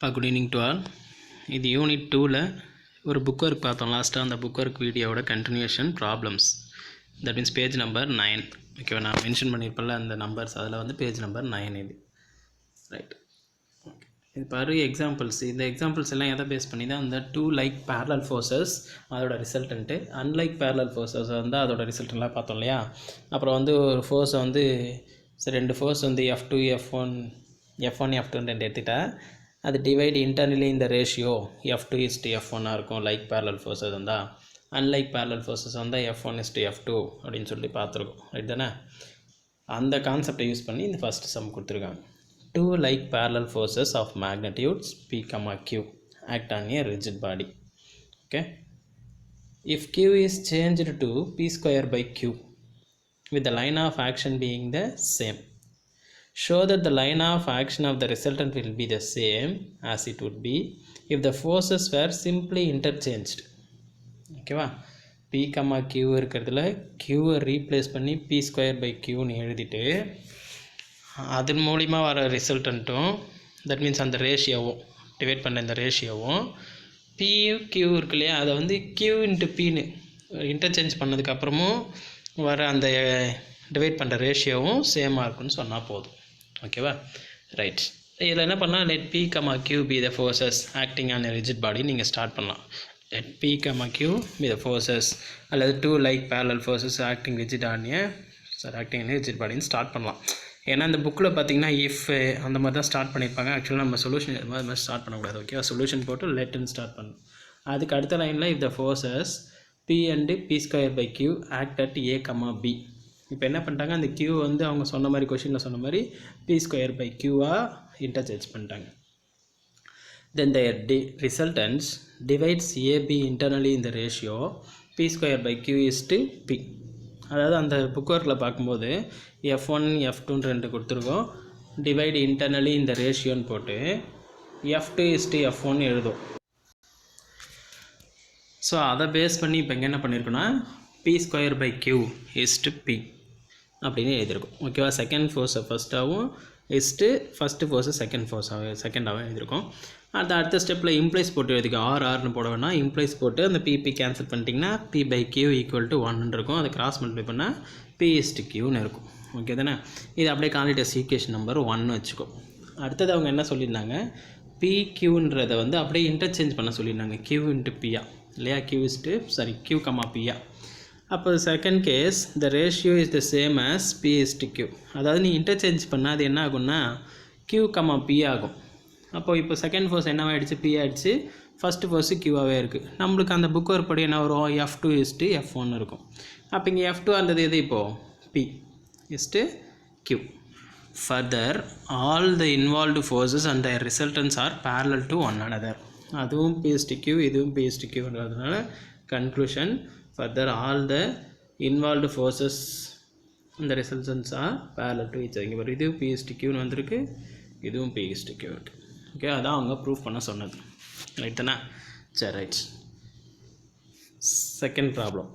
Good evening to all. இது unit 2ல் ஒரு புக் ஒர்க் பார்த்தோம் லாஸ்ட்டாக. அந்த புக் ஒர்க் வீடியோவோட continuation problems. That means page number 9. ஓகேவா, நான் மென்ஷன் பண்ணியிருப்பேன்ல அந்த நம்பர்ஸ், அதில் வந்து பேஜ் நம்பர் 9 இது. Right, okay. இது பாரு எக்ஸாம்பிள்ஸ். இந்த எக்ஸாம்பிள்ஸ் எல்லாம் எதை பேஸ் பண்ணி தான் அந்த 2 லைக் பேரலல் ஃபோர்ஸஸ் அதோட ரிசல்டன்ட்டு, அன்லைக் பேரலல் ஃபோர்ஸஸ் வந்து அதோட ரிசல்ட்டெல்லாம் பார்த்தோம் இல்லையா. அப்புறம் வந்து ஒரு ஃபோர்ஸை வந்து ரெண்டு ஃபோர்ஸ் வந்து F2 F1 F2 ரெண்டு எடுத்துட்டா அது டிவைட் இன்டர்னலி இந்த ரேஷியோ F2:F1 இருக்கும். லைக் பேரலல் ஃபோர்ஸஸ் வந்தால். அன்லைக் பேரலல் ஃபோர்ஸஸ் வந்தால் F1:F2 அப்படின்னு சொல்லி பார்த்துருக்கோம். ரைட் தானே? அந்த கான்செப்டை யூஸ் பண்ணி இந்த ஃபஸ்ட் சம் கொடுத்துருக்காங்க. 2 like parallel forces of magnitudes P, Q act on a rigid body. Okay. If Q is changed to P square by Q with the line of action being the same, show that the line of action of the resultant will be the same as it would be if the forces were simply interchanged. ஓகேவா, P, Q இருக்கிறதுல Qவை replace பண்ணி P square by Qன்னு எழுதிட்டு அதன் மூலிமா வர ரிசல்டன்ட்டும், that means அந்த ரேஷியோவும் divide பண்ண இந்த ரேஷியோவும் P Q இருக்கு இல்லையா, அதை வந்து Q இன்ட்டு Pன்னு இன்டர்சேஞ்ச் பண்ணதுக்கப்புறமும் வர அந்த டிவைட் பண்ணுற ரேஷியோவும் சேமாக இருக்குன்னு சொன்னால் போதும். ஓகேவா, ரைட். இதில் என்ன பண்ணலாம், let P, Q be the forces acting on a rigid body நீங்கள் ஸ்டார்ட் பண்ணலாம். Let P, Q be the forces அல்லது 2 like parallel forces acting on a rigid bodyன்னு ஸ்டார்ட் பண்ணலாம். ஏன்னா இந்த புக்கில் பார்த்தீங்கன்னா இஃப் அந்த மாதிரி தான் ஸ்டார்ட் பண்ணியிருப்பாங்க. ஆக்சுவலாக நம்ம சொல்யூஷன் அது மாதிரி ஸ்டார்ட் பண்ணக்கூடாது. ஓகேவா, சொல்யூஷன் போட்டு லெட்டுன்னு ஸ்டார்ட் பண்ணணும். அதுக்கு அடுத்த லைனில் if the forces P and P square by Q act at A, B. இப்போ என்ன பண்ணிட்டாங்க, அந்த Q வந்து அவங்க சொன்ன மாதிரி கொஷினில் சொன்ன மாதிரி P square by Qவாக இன்டர்சேஞ்ச் பண்ணிட்டாங்க. Then their resultants divides AB internally in the ratio P square by Q is to P. அதாவது அந்த புக் ஒர்க்கில் பார்க்கும்போது F1 F2 ரெண்டு கொடுத்துருக்கோம். டிவைட் இன்டர்னலி இந்த ரேஷியோன்னு போட்டு F2:F1 எழுதும். ஸோ அதை பேஸ் பண்ணி இப்போ இங்கே என்ன பண்ணியிருக்கோன்னா P square by Q is to P அப்படின்னு எழுதியிருக்கோம். ஓகேவா, செகண்ட் ஃபோர்ஸை ஃபஸ்ட்டாகவும் இஸ்ட்டு ஃபஸ்ட்டு ஃபோர்ஸை செகண்டாகவும் எழுதியிருக்கோம். அடுத்த ஸ்டெப்பில் இம்ப்ளைஸ் போட்டு எழுதிக்கோ. ஆர்னு போட வேணால் இம்ப்ளைஸ் போட்டு அந்த பிபி கேன்சல் பண்ணிட்டிங்கன்னா P/Q = 1 இருக்கும். அதை கிராஸ் மல்டிப்ளை பண்ணால் P:Qன்னு இருக்கும். ஓகே தானே? இது அப்படியே கான்டினியூஸ் ஈக்குவேஷன் நம்பர் 1 வச்சுக்கோ. அடுத்தது அவங்க என்ன சொல்லியிருந்தாங்க, PQன்றதை வந்து அப்படியே இன்டர்சேஞ்ச் பண்ண சொல்லியிருந்தாங்க Q இன்ட்டு P இல்லையா, Q, P. அப்போ second case the ratio is the same as P:Q. அதாவது நீ இன்டர்சேஞ்ச் பண்ணால் அது என்ன ஆகும்னா Q, P ஆகும். அப்போது இப்போ செகண்ட் ஃபோர்ஸ் என்னவாகிடுச்சு, P ஆகிடுச்சு. ஃபஸ்ட்டு ஃபோர்ஸு Qவாகவே இருக்குது. நம்மளுக்கு அந்த புக் ஒரு படி என்ன வரும், F2:F1 இருக்கும். அப்போ இங்கே F2 இருந்தது எது, இப்போது P:Q. Further all the involved forces and the resultants are parallel to one another. அதுவும் P:Q, இதுவும் P:'ன்றதுனால conclusion further all the involved forces and the resultants are parallel to each other. இங்கே இது P:Qன்னு வந்திருக்கு, இதுவும் P:Q இருக்குது. ஓகே, அதான் அவங்க ப்ரூஃப் பண்ண சொன்னது. ரைட் தானே? சரி, ரைட். Second problem.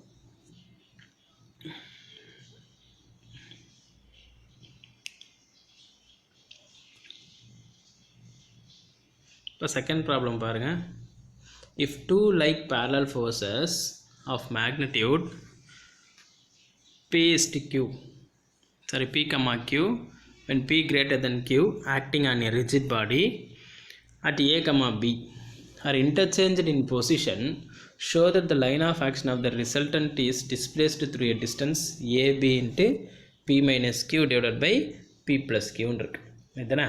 இப்போ செகண்ட் ப்ராப்ளம் பாருங்கள். If 2 like parallel forces of magnitude P, Q when P greater than Q acting on a rigid body at A, B are interchanged in position, show that the line of action of the resultant is displaced through a distance AB into P minus Q divided by P plus Q இருக்கு. இதுதானே?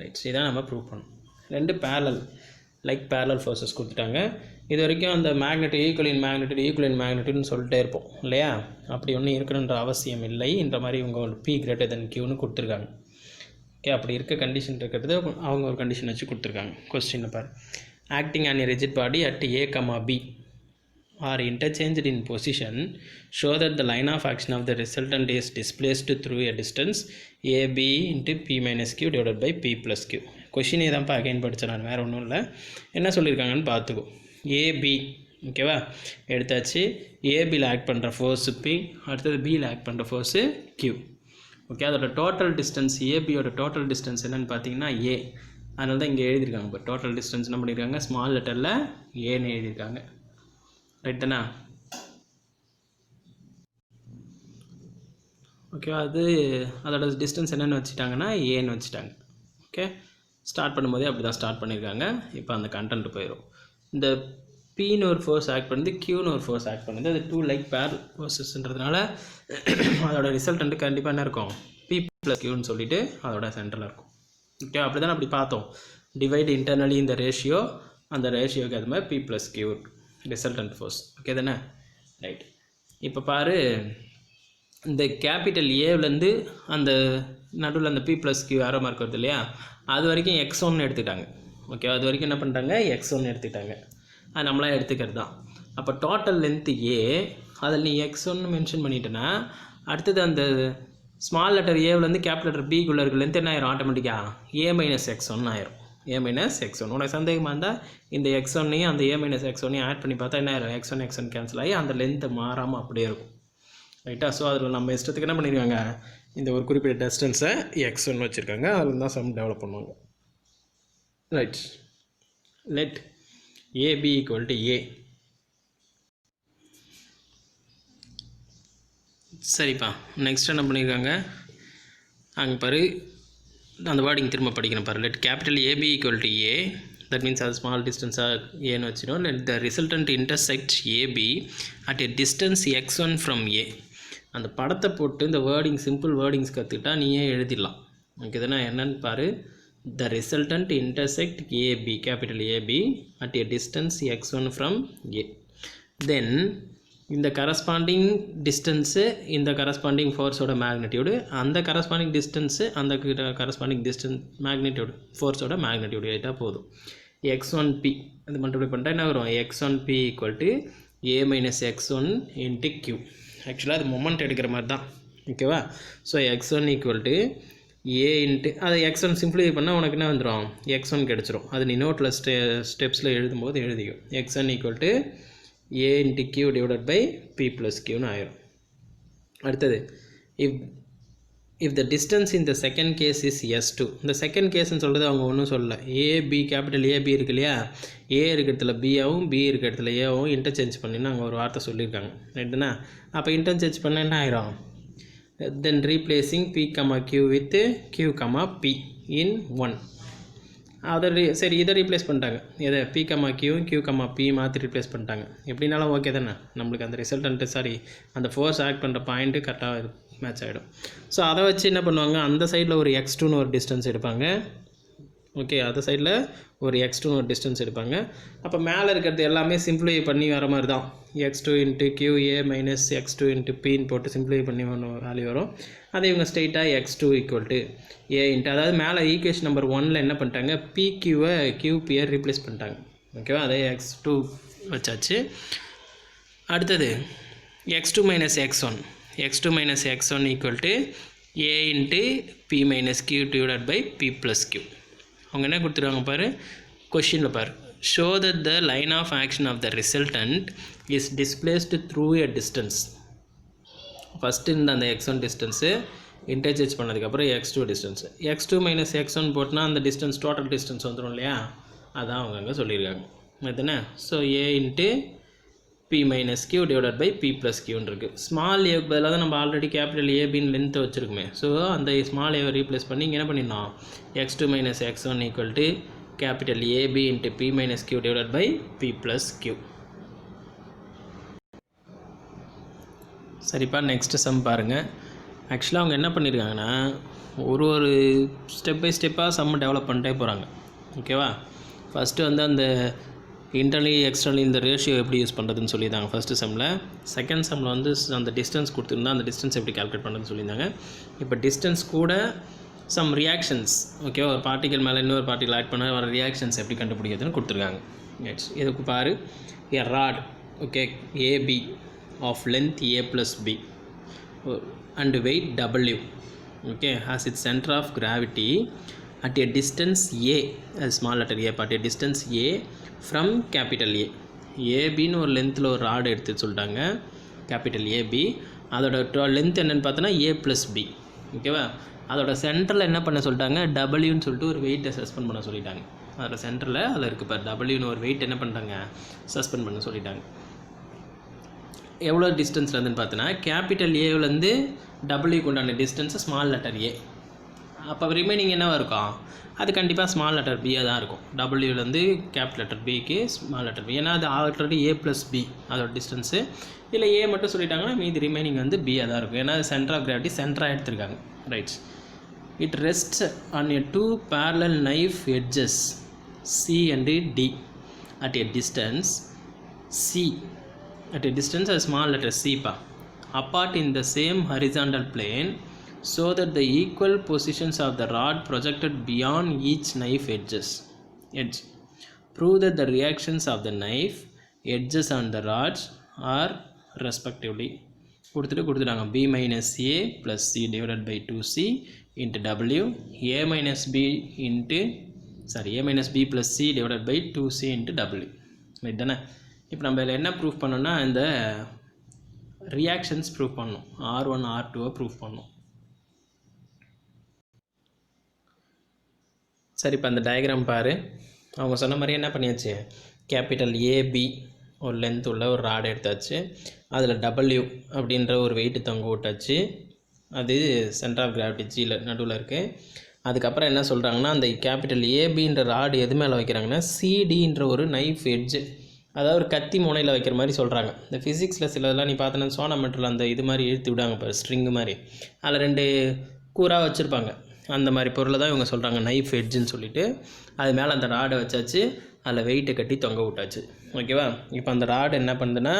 Right, இதான் நம்ம prove பண்ணோம். ரெண்டு parallel forces கொடுத்துட்டாங்க. இது வரைக்கும் அந்த ஈக்குவல் இன் மேக்னிடியூட்னு சொல்லிட்டே இருப்போம் இல்லையா. அப்படி ஒன்றும் இருக்கணுன்ற அவசியம் இல்லை. இந்த மாதிரி இவங்க P greater than Qன்னு கொடுத்துருக்காங்க. ஓகே, அப்படி இருக்க கண்டிஷன் இருக்கிறது அவங்க ஒரு கண்டிஷன் வச்சு கொடுத்துருக்காங்க. கொஸ்டின் பாரு, acting on a rigid body at A, B are interchanged in position, show that the line of action of the resultant is displaced through a distance AB into P minus Q divided by P plus Q. கொஷினே தான்ப்பா again படித்தேன் நான், வேறு ஒன்றும் இல்லை. என்ன சொல்லியிருக்காங்கன்னு பார்த்துக்கோ. AB, ஓகேவா, எடுத்தாச்சு. ஏபியில் ஆக்ட் பண்ணுற ஃபோர்ஸு P, அடுத்தது பியில் ஆக்ட் பண்ணுற ஃபோர்ஸு Q. ஓகே, அதோட டோட்டல் டிஸ்டன்ஸ், ஏபியோட டோட்டல் டிஸ்டன்ஸ் என்னென்னு பார்த்தீங்கன்னா A. அதனால தான் இங்கே எழுதியிருக்காங்க. இப்போ டோட்டல் டிஸ்டன்ஸ் என்ன பண்ணியிருக்காங்க, ஸ்மால் லெட்டரில் ஏன்னு எழுதியிருக்காங்க. ரைட் தானே? ஓகே, அதோட டிஸ்டன்ஸ் என்னென்னு வச்சுட்டாங்கன்னா ஏன்னு வச்சுட்டாங்க. ஓகே, ஸ்டார்ட் பண்ணும்போதே அப்படி தான் ஸ்டார்ட் பண்ணியிருக்காங்க. இப்போ அந்த கண்டென்ட் போயிடும். இந்த பின்னு ஒரு ஃபோர்ஸ் ஆக்ட் பண்ணுது, கியூன்னு ஒரு ஃபோர்ஸ் ஆக்ட் பண்ணுது. அது 2 லைக் பேர் ஃபோர்ஸஸ்ன்றதுனால அதோட ரிசல்டன்ட்டு கண்டிப்பாக என்ன இருக்கும், பி ப்ளஸ் கியூன்னு சொல்லிட்டு அதோட சென்டரில் இருக்கும். ஓகே, அப்படி தான் அப்படி பார்த்தோம். டிவைட் இன்டர்னலி இந்த ரேஷியோ, அந்த ரேஷியோக்கு அது மாதிரி P plus Q resultant force. Okay தானே? ரைட். இப்போ பாரு, இந்த கேபிட்டல் ஏவிலேருந்து அந்த நடுவில் அந்த P plus Q arrow mark வருது இல்லையா, அது வரைக்கும் x1 எடுத்துக்கிட்டாங்க. ஓகே, அது வரைக்கும் என்ன பண்ணிட்டாங்க, x1 எடுத்துக்கிட்டாங்க. அது நம்மளாம் எடுத்துக்கிறது தான். அப்போ டோட்டல் லென்த்து ஏ, அதில் நீ x1 மென்ஷன் பண்ணிட்டேன்னா அடுத்தது அந்த ஸ்மால் லெட்டர் ஏவிலேருந்து கேபிட்டல் லெட்டர் பிக்குள்ளே இருக்க லென்த் என்ன ஆயிரும், ஆட்டோமேட்டிக்காக a மைனஸ் x1 ஆயிரும். a minus x1. உனக்கு சந்தேகமாக இருந்தால் இந்த x1ஐயும் அந்த a மைனஸ் x1ஐயும் ஆட் பண்ணி பார்த்தா என்ன ஆயிரும், x1 கேன்சல் ஆகி அந்த லென்த்து மாறாமல் அப்படியே இருக்கும். ரைட்டா? ஸோ அதில் நம்ம இஷ்டத்துக்கு என்ன பண்ணியிருக்காங்க, இந்த ஒரு குறிப்பிட்ட டிஸ்டன்ஸை x1 வச்சுருக்காங்க. அதில் தான் சம் டெவலப் பண்ணுவாங்க. Right. Let AB equal to A. சரிப்பா, நெக்ஸ்ட் என்ன பண்ணியிருக்காங்க, அங்கே பாரு அந்த வேர்டிங் திரும்ப படிக்கணும் பாரு. Let capital AB equal to A, that means அது ஸ்மால் டிஸ்டன்ஸாக ஏன்னு வச்சிடும். Let the resultant intersect AB at a distance x1 from A. அந்த படத்தை போட்டு இந்த வேர்டிங், சிம்பிள் வேர்டிங்ஸ் கற்றுக்கிட்டா நீயே எழுதிடலாம். ஓகே தானே? என்னன்னு பாரு, the resultant intersect AB, capital AB at a distance x1 from A. Then இந்த corresponding distance, இந்த corresponding force ஓட magnitude, அந்த corresponding distance, அந்த corresponding distance magnitude, force ஓட magnitude எழுதிட்டா போதும். x1p அது மல்டிப்ளை பண்ணிட்டா என்ன வரும், x1p equal to a minus x1 into q. ஆக்சுவலாக அது மொமெண்ட் எடுக்கிற மாதிரி தான். ஓகேவா? So x1 equal to a into அது x1 சிம்பிளிஃபை பண்ணால் உனக்கு என்ன வந்துடும், x1 கிடச்சிரும். அது நீ நோட்டில் ஸ்டெப்ஸில் எழுதும்போது எழுதிக்கும். x1 equal to a into q divided by p plus qன்னு ஆயிரும். அடுத்தது, if the distance in the second case is s2. இந்த செகண்ட் கேஸ்ன்னு சொல்கிறது அவங்க ஒன்றும் சொல்லலை. ab, கேபிட்டல் AB இருக்கு இல்லையா, a இருக்க இடத்துல b-ஆவும் b இருக்க இடத்துல a-ஆவும் இன்டர்சேஞ்ச் பண்ணின்னு அங்கே ஒரு வார்த்தை சொல்லியிருக்காங்க. ரைட்டுண்ணா? அப்போ இன்டர்சேஞ்ச் பண்ண என்ன ஆயிரும், then replacing p, q with q, p in 1. அதை சரி, இதை ரீப்ளேஸ் பண்ணிட்டாங்க. இதை p, q, p மாற்றி ரீப்ளேஸ் பண்ணிட்டாங்க. எப்படின்னாலும் ஓகே தானே, நம்மளுக்கு அந்த ரிசல்டன்ட்டு சாரி அந்த ஃபோர்ஸ் ஆக்ட் பண்ணுற பாயிண்ட்டு கரெக்டாக மேட்ச் ஆகிடும். ஸோ அதை வச்சு என்ன பண்ணுவாங்க, அந்த சைடில் ஒரு x2ன்னு ஒரு டிஸ்டன்ஸ் எடுப்பாங்க. ஓகே, அந்த சைடில் ஒரு x2ன்னு ஒரு டிஸ்டன்ஸ் எடுப்பாங்க. அப்போ மேலே இருக்கிறது எல்லாமே சிம்பிளிஃபை பண்ணி வர மாதிரி தான். x2 into q a minus x2 into பின்னு போட்டு சிம்பிளிஃபை பண்ணி வேல்யூ வரும். அதை இவங்க ஸ்ட்ரெயிட்டாக x2 equal to a into, அதாவது மேலே ஈக்குவேஷன் நம்பர் 1ல் என்ன பண்ணிட்டாங்க, pqவை qpயை ரீப்ளேஸ் பண்ணிட்டாங்க. ஓகேவா? அதே x2 வச்சாச்சு. அடுத்தது x2 minus x1 equal to a into p minus q divided by p plus q. அவங்க என்ன கொடுத்துருவாங்க பாரு, கொஷினில் பாரு, show that the line of action of the resultant is displaced through a distance. First இந்த அந்த x1 டிஸ்டன்ஸு இன்டர்சேஞ்ச் பண்ணதுக்கப்புறம் x2 distance, x2 minus x1 போட்டுனா அந்த டிஸ்டன்ஸ் டோட்டல் டிஸ்டன்ஸ் வந்துடும் இல்லையா, அதான் அவங்க அங்கே சொல்லியிருக்காங்க. அதுதானே? So a into p minus q divided by p plus க்யூன்னு இருக்குது. ஸ்மால் ஏவுக்கு பதிலாக தான் நம்ம ஆல்ரெடி கேபிட்டல் ஏபின்னு லென்த்தை வச்சுருக்குமே. ஸோ அந்த ஸ்மால் ஏவை ரீப்ளேஸ் பண்ணி இங்கே என்ன பண்ணிடணும், x2 minus x1 equal to capital AB into p minus q divided by p plus q. சரிப்பா, நெக்ஸ்ட்டு சம் பாருங்கள். ஆக்சுவலாக அவங்க என்ன பண்ணியிருக்காங்கன்னா ஒரு ஸ்டெப் பை ஸ்டெப்பாக சம் டெவலப் பண்ணிட்டே போகிறாங்க. ஓகேவா? ஃபஸ்ட்டு வந்து அந்த இன்டர்னலி எக்ஸ்டர்னலி இந்த ரேஷியோ எப்படி யூஸ் பண்ணுறதுன்னு சொல்லியிருந்தாங்க ஃபஸ்ட்டு சம்மில். செகண்ட் சம்மில் வந்து அந்த டிஸ்டன்ஸ் கொடுத்துருந்தா அந்த டிஸ்டன்ஸ் எப்படி கால்குலேட் பண்ணுறதுன்னு சொல்லியிருந்தாங்க. இப்போ டிஸ்டன்ஸ் கூட சம் ரியாக்ஷன்ஸ், ஓகேவா, ஒரு பார்ட்டிகல் மேலே இன்னொரு பார்ட்டிகல் ஆட் பண்ண வர ரியாக்ஷன்ஸ் எப்படி கண்டுபிடிக்கிறதுன்னு கொடுத்துருக்காங்க. நெக்ஸ்ட் இதுக்கு பாரு, a rod, okay, AB of length a plus b and weight w, okay, has its center of gravity at a distance a, a small letter a, at a distance a from capital A. ஏபின்னு ஒரு லென்த்தில் ஒரு rod எடுத்து சொல்லிட்டாங்க, capital AB. அதோட length என்னென்னு பார்த்தோன்னா a + b. ஓகேவா? அதோட சென்டரில் என்ன பண்ண சொல்லிட்டாங்க, டபிள்யூன்னு சொல்லிட்டு ஒரு வெயிட்டை சஸ்பெண்ட் பண்ண சொல்லிட்டாங்க. அதோட சென்டரில் அதில் இருக்குது பார், டபிள்யூன்னு ஒரு வெயிட் என்ன பண்ணிட்டாங்க, சஸ்பெண்ட் பண்ண சொல்லிட்டாங்க. எவ்வளோ டிஸ்டன்ஸில் இருந்துன்னு பார்த்தோன்னா, கேபிட்டல் ஏவிலேருந்து டபிள்யூக்கு உண்டான டிஸ்டன்ஸு ஸ்மால் லெட்டர் ஏ. அப்போ ரிமைனிங் என்னவாக இருக்கும், அது கண்டிப்பாக ஸ்மால் லெட்டர் பியாக தான் இருக்கும். டபிள்யூலேருந்து கேபிட்டல் லெட்டர் பிக்கு ஸ்மால் லெட்டர் பி, ஏன்னா அது ஆல்ரெடி ஏ ப்ளஸ் பி அதோட டிஸ்டன்ஸு. இல்லை ஏ மட்டும் சொல்லிட்டாங்கன்னா மீதி ரிமைனிங் வந்து பியாக தான் இருக்கும், ஏன்னா அது சென்டர் ஆஃப் கிராவிட்டி சென்டராக எடுத்திருக்காங்க. Rights. It rests on a 2 parallel knife edges C and D at a distance C, at a distance a small letter C apart in the same horizontal plane, so that the equal positions of the rod projected beyond each knife edge. Prove that the reactions of the knife edges on the rods are respectively கொடுத்துட்டாங்க b minus a plus c divided by 2c into w, a minus b plus c divided by 2c into w. Right தானே? இப்போ நம்ம இதில் என்ன proof பண்ணோம்னா, இந்த reactions proof பண்ணணும், R1 R2 proof பண்ணணும். சரி, இப்போ அந்த டயக்ராம் பாரு. அவங்க சொன்ன மாதிரி என்ன பண்ணியாச்சு, கேபிட்டல் ஏபி ஒரு லென்த் உள்ள ஒரு ராட் எடுத்தாச்சு, அதில் டபிள்யூ அப்படின்ற ஒரு வெயிட்டு தொங்க விட்டாச்சு, அது சென்டர் ஆஃப் கிராவிட்டி ஜியில் நடுவில் இருக்குது. அதுக்கப்புறம் என்ன சொல்கிறாங்கன்னா, அந்த கேபிட்டல் ஏபின்ற ராடு எது மேலே வைக்கிறாங்கன்னா, சிடின்ற ஒரு நைஃப் எட்ஜு, அதாவது ஒரு கத்தி முனையில் வைக்கிற மாதிரி சொல்கிறாங்க. இந்த ஃபிசிக்ஸில் சிலதெல்லாம் நீ பார்த்தோன்னா சோனாமெட்ரில் அந்த இது மாதிரி இழுத்து விடாங்க இப்போ ஸ்ட்ரிங்கு மாதிரி, அதில் 2 கூறாக வச்சுருப்பாங்க. அந்த மாதிரி பொருளை தான் இவங்க சொல்கிறாங்க நைஃப் எட்ஜுன்னு சொல்லிட்டு. அது மேலே அந்த ராடை வச்சாச்சு, அதில் வெயிட்டை கட்டி தொங்க விட்டாச்சு. ஓகேவா? இப்போ அந்த ராடு என்ன பண்ணுதுன்னா,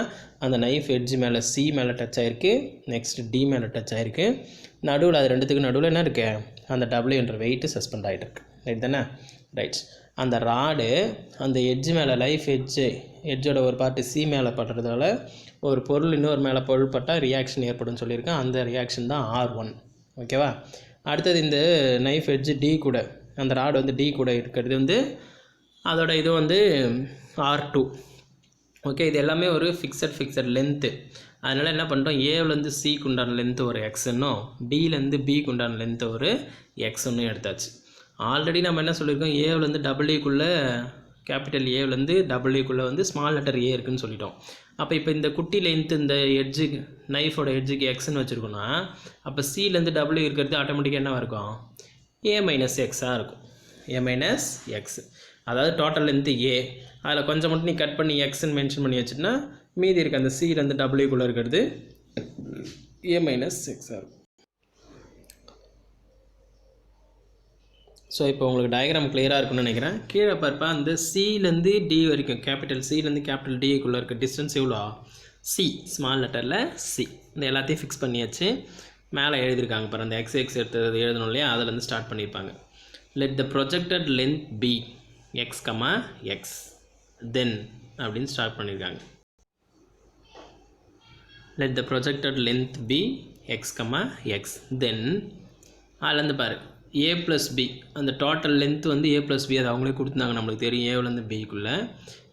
அந்த நைஃப் எட்ஜு மேலே சி மேலே டச் ஆகிருக்கு, நெக்ஸ்ட் டி மேலே டச் ஆகிருக்கு, நடுவில் அது ரெண்டுத்துக்கு நடுவில் என்ன இருக்குது, அந்த டபிள்யூன்ற வெயிட்டு சஸ்பெண்ட் ஆகிட்டு இருக்கு. ரைட் தானே? ரைட்ஸ். அந்த ராடு அந்த எட்ஜு மேலே எட்ஜோட ஒரு பார்ட்டு சி மேலே படுறதால ஒரு பொருள் இன்னொரு மேலே பொருள் பட்டால் ரியாக்ஷன் ஏற்படும் சொல்லியிருக்கேன். அந்த ரியாக்ஷன் தான் R1. ஓகேவா? அடுத்தது இந்த நைஃப் எட்ஜு டி கூட, அந்த ராடு வந்து டி கூட இருக்கிறது வந்து அதோட இது வந்து R2. ஓகே, இது எல்லாமே ஒரு ஃபிக்ஸட் லென்த்து. அதனால் என்ன பண்ணுறோம், ஏவிலேருந்து சிக்கு உண்டான லென்த்து ஒரு எக்ஸ்ன்னும் டிலேருந்து பிக்கு உண்டான லென்த்து ஒரு எக்ஸ்ன்னு எடுத்தாச்சு. ஆல்ரெடி நம்ம என்ன சொல்லியிருக்கோம், ஏவிலேருந்து டபிள்யூக்குள்ளே கேபிட்டல் ஏவிலேருந்து டபிள்யூக்குள்ளே வந்து ஸ்மால் லெட்டர் ஏ இருக்குதுன்னு சொல்லிட்டோம். அப்போ இப்போ இந்த குட்டி லென்த்து இந்த எட்ஜுக்கு நைஃபோட எட்ஜுக்கு எக்ஸ்ன்னு வச்சுருக்கோன்னா, அப்போ சிலேருந்து டபிள்யூ இருக்கிறது ஆட்டோமேட்டிக்காக என்னவாக இருக்கும், ஏ மைனஸ் எக்ஸாக இருக்கும். ஏ மைனஸ் எக்ஸ், அதாவது டோட்டல் லென்த்து ஏ, அதில் கொஞ்சம் மட்டும் நீ கட் பண்ணி எக்ஸ்ன்னு மென்ஷன் பண்ணி வச்சுன்னா மீதி இருக்க அந்த சிலேருந்து டபிள்யூக்குள்ளே இருக்கிறது ஏ மைனஸ் எக்ஸாக இருக்கும். ஸோ இப்போ உங்களுக்கு டயக்ராம் கிளியராக இருக்குன்னு நினைக்கிறேன். கீழே பார்ப்பா அந்த சிலேருந்து டி வரைக்கும், கேபிட்டல் சிலேருந்து கேபிட்டல் டிக்குள்ளே இருக்க டிஸ்டன்ஸ் எவ்வளோ, சி ஸ்மால் லெட்டரில் சி. இந்த எல்லாத்தையும் ஃபிக்ஸ் பண்ணியாச்சு. மேலே எழுதியிருக்காங்க பாரு, அந்த எக்ஸ் எடுத்தது எழுதணும் இல்லையா, அதிலேருந்து ஸ்டார்ட் பண்ணியிருப்பாங்க. Let the projected length be X, then அப்படின்னு ஸ்டார்ட் பண்ணியிருக்காங்க. Let the projected length be X, then அதுலேருந்து பாரு ஏ ப்ளஸ் பி, அந்த டோட்டல் லென்த் வந்து ஏ ப்ளஸ் பி, அது அவங்களே கொடுத்துருந்தாங்க, நம்மளுக்கு தெரியும் ஏவிலேருந்து பிக்குள்ளே.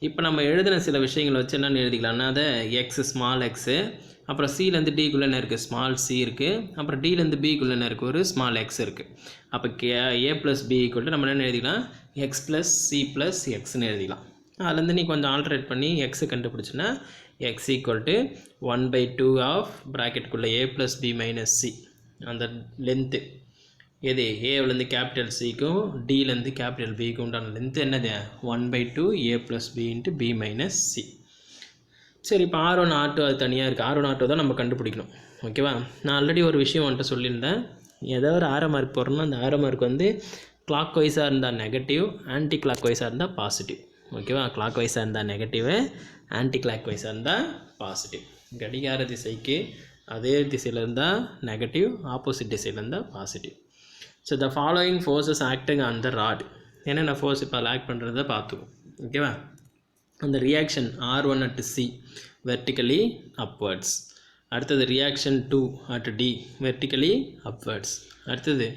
இப்போ நம்ம எழுதின சில விஷயங்களை வச்சு என்னென்னு எழுதிக்கலாம்னா, அதை எக்ஸ் ஸ்மால் எக்ஸு, அப்புறம் சிலேருந்து டிக்குள்ளே என்ன இருக்குது, ஸ்மால் சி இருக்குது, அப்புறம் டிலேருந்து பிக்குள்ளே என்ன இருக்குது, ஒரு ஸ்மால் எக்ஸ் இருக்குது. அப்போ ஏ ப்ளஸ் பி ஈக்குவல் நம்ம என்ன எழுதிக்கலாம், எக்ஸ் ப்ளஸ் சி ப்ளஸ் எக்ஸ்ன்னு எழுதிக்கலாம். அதுலேருந்து நீ கொஞ்சம் ஆல்ட்ரேட் பண்ணி எக்ஸு கண்டுபிடிச்சின்னா எக்ஸ் ஈக்குவல் டு 1/2 ஆஃப் ப்ராக்கெட்டுக்குள்ளே A plus B minus C, அந்த லென்த்து எது ஏவிலேருந்து கேபிட்டல் சிக்கும் டிலேருந்து கேபிட்டல் பிக்கும் உண்டான லென்த்து என்னது, 1/2 A plus B into B minus C. சரி, இப்போ R1 R2 அது தனியாக இருக்குது. R1 R2 தான் நம்ம கண்டுபிடிக்கணும். ஓகேவா? நான் ஆல்ரெடி ஒரு விஷயம் வந்துட்டு சொல்லியிருந்தேன், ஏதோ ஒரு ஆரோ மார்க் போடுறோம்னா அந்த ஆரோ மார்க் வந்து கிளாக் வைஸாக இருந்தால் நெகட்டிவ், ஆன்டி கிளாக் வைஸாக இருந்தால் பாசிட்டிவ். ஓகேவா? கிளாக் வைஸாக இருந்தால் நெகட்டிவு, ஆன்டி கிளாக் வைஸாக இருந்தால் பாசிட்டிவ். கடிகார திசைக்கு அதே திசையில் இருந்தால் நெகட்டிவ், ஆப்போசிட் திசையில் இருந்தால் positive. So the following forces acting on the rod, என்னென்ன ஃபோர்ஸ் இப்போ அதில் ஆக்ட் பண்ணுறத பார்த்துக்கும். ஓகேவா? அந்த reaction R1 at C vertically upwards, அடுத்தது reaction 2 at D vertically upwards, அடுத்தது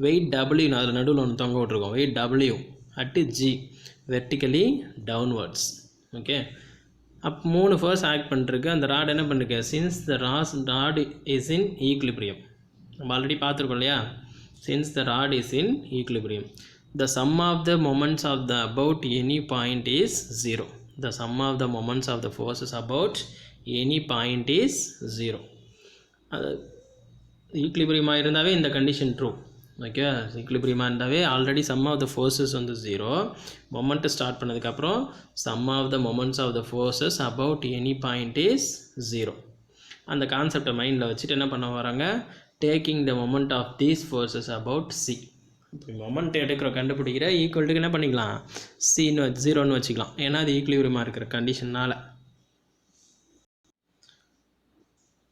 வெயிட் W, அதில் நடுவில் ஒன்று தொங்க விட்ருக்கோம், weight W at G vertically downwards. Okay, அப்போ 3 ஃபோர்ஸ் ஆக்ட் பண்ணிருக்கு. அந்த ராட் என்ன பண்ணிருக்கு, since the rod is in equilibrium, நம்ம ஆல்ரெடி பார்த்துருக்கோம் இல்லையா, since the rod is in equilibrium. The sum of the moments of the about any point is 0. The sum of the moments of the forces about any point is 0. ஈக்லிபிரியமாக இருந்தாவே இந்த condition true. Okay, ஈக்லிபிரியமாக இருந்தாவே already sum of the forces வந்து 0. Moment start பண்ணதுக்கப்புறம் sum of the moments of the forces about any point is 0. அந்த கான்செப்டை மைண்டில் வச்சுட்டு என்ன பண்ண வராங்க, taking the moment of these forces about C. இப்போ மொமெண்ட் எடுக்கிற கண்டுபிடிக்கிற ஈக்குவல்ட்டுக்கு என்ன பண்ணிக்கலாம், சின்னு 0ன்னு வச்சுக்கலாம். ஏன்னா அது ஈக்லிபிரியமாக இருக்கிற கண்டிஷனால்.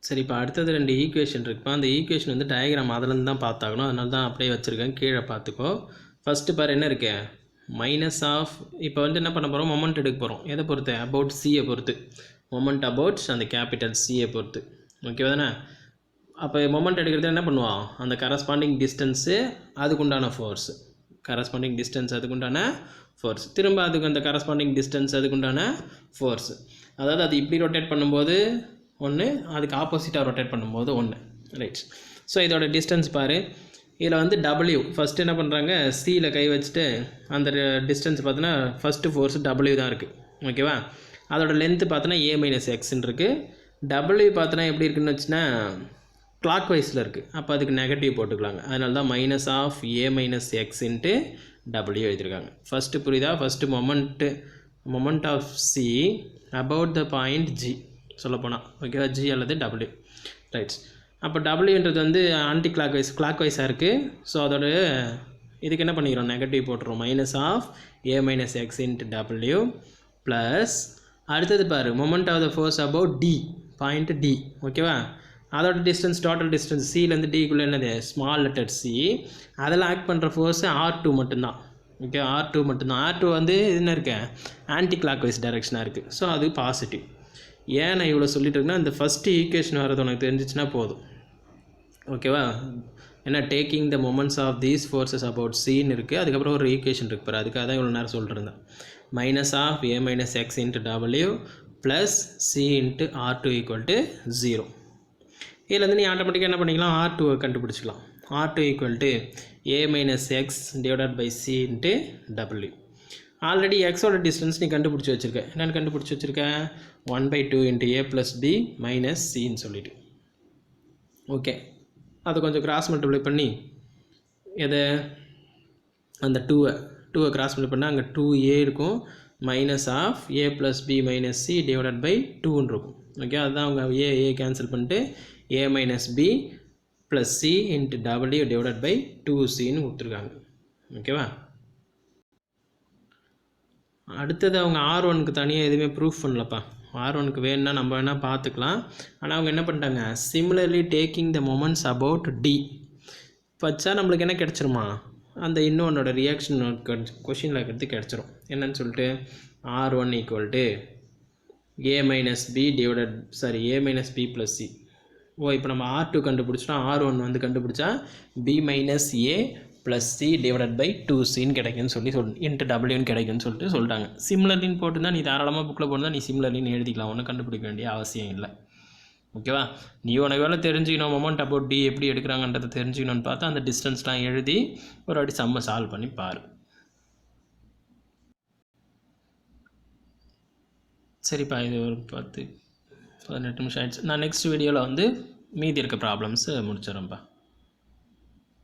சரி, இப்போ அடுத்தது 2 ஈக்குவேஷன் இருக்குப்பா. அந்த ஈக்குவேஷன் வந்து டயக்ராம் அதிலேருந்து தான் பார்த்தாகணும். அதனால தான் அப்படியே வச்சுருக்கேன், கீழே பார்த்துக்கோ. ஃபஸ்ட்டு பாரு என்ன இருக்கு, மைனஸ் ஆஃப். இப்போ வந்து என்ன பண்ண போகிறோம், மொமெண்ட் எடுக்க போகிறோம். எதை பொறுத்து, அபவுட் சியை பொறுத்து. மொமெண்ட் அபவுட் அந்த கேபிட்டல் சியை பொறுத்து. ஓகேவா தானே. அப்போ மொமெண்ட் எடுக்கிறது என்ன பண்ணுவோம், அந்த கரஸ்பாண்டிங் டிஸ்டன்ஸு அதுக்குண்டான ஃபோர்ஸு. கரஸ்பாண்டிங் டிஸ்டன்ஸ் அதுக்குண்டான ஃபோர்ஸ். திரும்ப அதுக்கு அந்த கரஸ்பாண்டிங் டிஸ்டன்ஸ் அதுக்குண்டான ஃபோர்ஸு. அதாவது அது இப்படி ரொட்டேட் பண்ணும்போது ஒன்று, அதுக்கு ஆப்போசிட்டாக ரொட்டேட் பண்ணும்போது ஒன்று. ரைட். ஸோ இதோட டிஸ்டன்ஸ் பாரு. இதில் வந்து டபிள்யூ ஃபஸ்ட்டு என்ன பண்ணுறாங்க, சியில் கை வச்சுட்டு அந்த டிஸ்டன்ஸ் பார்த்தோன்னா ஃபஸ்ட்டு ஃபோர்ஸ் டபிள்யூ தான் இருக்குது. ஓகேவா. அதோட லென்த்து பார்த்தோன்னா ஏ மைனஸ் எக்ஸ்ன்னு இருக்குது. டபிள்யூ பார்த்தோன்னா எப்படி இருக்குன்னு வச்சுன்னா கிளாக் வைஸில் இருக்குது. அப்போ அதுக்கு நெகட்டிவ் போட்டுக்கலாங்க. அதனால தான் minus of A minus X into W எழுதியிருக்காங்க. ஃபஸ்ட்டு புரியுதா, first moment of C about the point G சொல்லப்போனால். ஓகேவா, ஜி அல்லது டபிள்யூ. ரைட்ஸ். அப்போ டபிள்யூன்றது வந்து ஆன்டி கிளாக் வைஸாக இருக்குது. ஸோ அதோட இதுக்கு என்ன பண்ணிக்கிறோம், நெகட்டிவ் போட்டுருவோம். Minus of A minus X into W plus அடுத்தது பாரு, moment of the force about D, point D. ஓகேவா. அதோட டிஸ்டன்ஸ், டோட்டல் டிஸ்டன்ஸ் சிலேருந்து டிக்குள்ளே என்னது, ஸ்மால் லெட்டர் சி. அதில் ஆக்ட் பண்ணுற ஃபோர்ஸு R2 மட்டும்தான். ஓகே, R2 மட்டும்தான். R2 வந்து என்ன இருக்கு, ஆன்டி கிளாக் வைஸ் டைரெக்ஷனாக இருக்குது. ஸோ அது பாசிட்டிவ். ஏன் நான் இவ்வளோ சொல்லிட்டு இருக்கேன்னா, இந்த ஃபஸ்ட்டு ஈக்குவேஷன் வரது உனக்கு தெரிஞ்சிச்சுன்னா போதும். ஓகேவா. ஏன்னா taking the moments of these forces about சின்னு இருக்குது. அதுக்கப்புறம் ஒரு ஈக்குவேஷன் இருக்கு பாரு, அதுக்காக தான் இவ்வளோ நேரம் சொல்லிட்டு இருந்தேன். Minus of A minus X into W plus C into R2 equal to 0. இதில் வந்து நீ ஆட்டோமேட்டிக்காக என்ன பண்ணிக்கலாம், R2 கண்டுபிடிச்சிக்கலாம். R2 equal to A minus X divided by C into W. Already எக்ஸோட டிஸ்டன்ஸ் நீ கண்டுபிடிச்சி வச்சுருக்க. என்னென்னு கண்டுபிடிச்சி வச்சுருக்க, 1/2 into A plus B minus சின்னு சொல்லிட்டு. ஓகே, அதை கொஞ்சம் கிராஸ் மல்டிப்ளை பண்ணி எதை, அந்த டூவை கிராஸ் மல்டிப்ளை பண்ணால் அங்கே 2a இருக்கும். Minus of A plus B minus C divided by 2ன்னு இருக்கும். ஓகே, அதுதான் அவங்க ஏ கேன்சல் பண்ணிட்டு A minus B plus C into W divided by 2cன்னு கொடுத்துருக்காங்க. ஓகேவா. அடுத்தது அவங்க R1க்கு தனியாக எதுவுமே ப்ரூஃப் பண்ணலப்பா. R1க்கு வேணுன்னா நம்ம வேணால் பார்த்துக்கலாம். ஆனால் அவங்க என்ன பண்ணிட்டாங்க, similarly taking the moments about D வச்சா நம்மளுக்கு என்ன கிடச்சிருமா, அந்த இன்னொன்னோட ரியாக்ஷன் கொஷினில் இருக்கிறது கிடச்சிரும். என்னன்னு சொல்லிட்டு R1 equal to A minus B A minus B plus C. இப்போ நம்ம R2 கண்டுபிடிச்சோம், R1 வந்து கண்டுபிடிச்சா B minus A plus C divided by 2cன்னு கிடைக்குன்னு சொல்லி இன்ட்டு டபிள்யூன்னு கிடைக்குன்னு சொல்லிட்டாங்க. சிமிலர்லின்னு போட்டுருந்தா நீ தாராளமாக புக்கில் போட்டுருந்தா நீ சிமிலர்லின்னு எழுதிக்கலாம், ஒன்றும் கண்டுபிடிக்க வேண்டிய அவசியம் இல்லை. ஓகேவா. நீ உனக்கு வேலை தெரிஞ்சுக்கணும், மொமெண்ட் அபவுட் டி எப்படி எடுக்கிறாங்கன்றதை தெரிஞ்சுக்கணும்னு பார்த்தா அந்த டிஸ்டன்ஸ்லாம் எழுதி ஒரு வாட்டி சம்மை சால்வ் பண்ணி பாரு. சரிப்பா, இது ஒரு 10-18 நிமிஷம் ஆயிடுச்சு. நான் நெக்ஸ்ட் வீடியோவில் வந்து மீதி இருக்க ப்ராப்ளம்ஸு முடிச்சிடறேன்ப்பா.